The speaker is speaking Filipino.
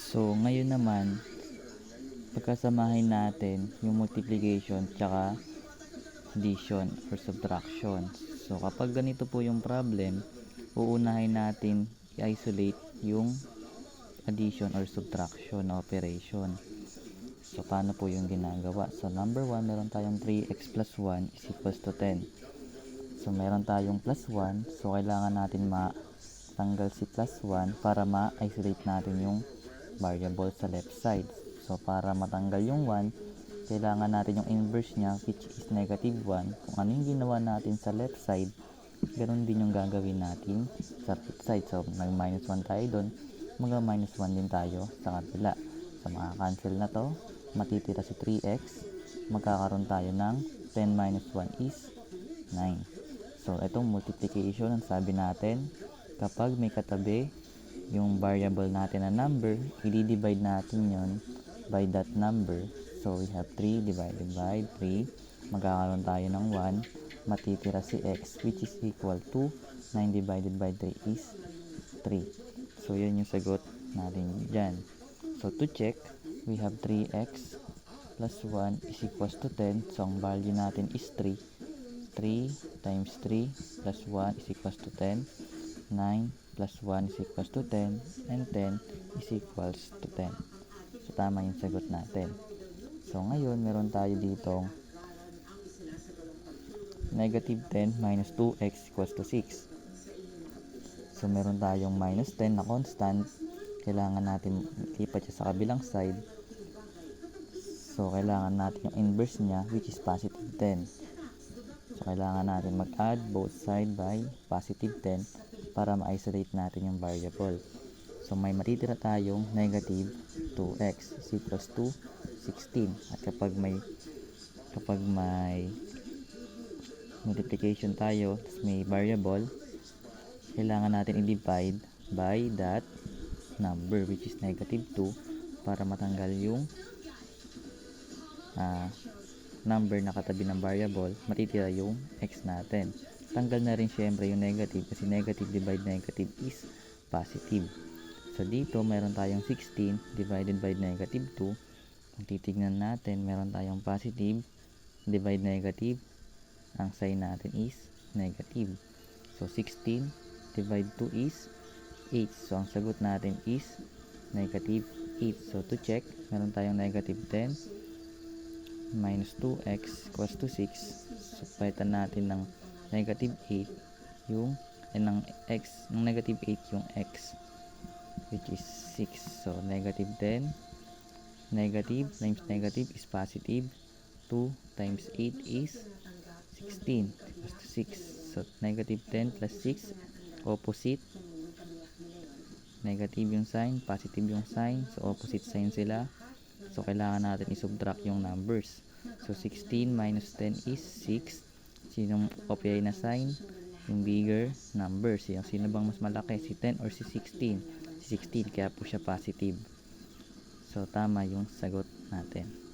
So, ngayon naman, pagkasamahin natin yung multiplication tsaka addition or subtraction. So, kapag ganito po yung problem, uunahin natin i-isolate yung addition or subtraction na operation. So, paano po yung ginagawa? So, number 1, meron tayong 3x plus 1 is equals to 10. So, meron tayong plus 1. So, kailangan natin matanggal si plus 1 para ma-isolate natin yung variable sa left side. So, para matanggal yung 1, kailangan natin yung inverse niya, which is negative 1. Kung ano yung ginawa natin sa left side, ganoon din yung gagawin natin sa right side. So, nag-minus 1 tayo doon, mag-minus 1 din tayo sa kabila. So, makakancel na to. Matitira si 3x. Magkakaroon tayo ng 10 minus 1 is 9. So, itong multiplication, ang sabi natin, kapag may katabi yung variable natin na number, i-divide natin yon by that number. So, we have 3 divided by 3. Magkakaroon tayo ng 1. Matitira si x, which is equal to 9 divided by 3 is 3. So, yun yung sagot natin dyan. So, to check, we have 3x plus 1 is equals to 10. So, ang value natin is 3. 3 times 3 plus 1 is equals to 10. 9 plus 1 is equals to 10. And 10 is equals to 10. So, tama yung sagot natin. So, ngayon, meron tayo ditong negative 10 minus 2x equals to 6. So, meron tayong minus 10 na constant. Kailangan natin lipat siya sa kabilang side. So, kailangan natin yung inverse niya, which is positive 10. So, kailangan natin mag-add both side by positive 10 para ma-isolate natin yung variable. So, may matitira tayong negative 2x is equals to 16. At kapag may multiplication tayo, may variable, kailangan natin i-divide by that number, which is negative 2, para matanggal yung number na katabi ng variable, matitira yung x natin. Tanggal na rin syempre yung negative kasi negative divide negative is positive. So, dito meron tayong 16 divided by negative 2. Kung titignan natin, meron tayong positive divide negative. Ang sign natin is negative. So, 16 divide 2 is 8. So, ang sagot natin is negative 8. So, to check, meron tayong negative 10 minus 2x equals to 6. So, palitan natin ng negative 8 yung ng negative 8 yung x, which is 6. So, negative 10 negative times negative is positive. 2 times 8 is 16 equals to 6. So, negative 10 plus 6, opposite. Negative yung sign, positive yung sign. So, opposite sign sila. So, kailangan natin i-subtract yung numbers. So, 16 minus 10 is 6. Sinong opposite na sign? Yung bigger numbers. Sino bang mas malaki? Si 10 or si 16? Si 16, kaya po siya positive. So, tama yung sagot natin.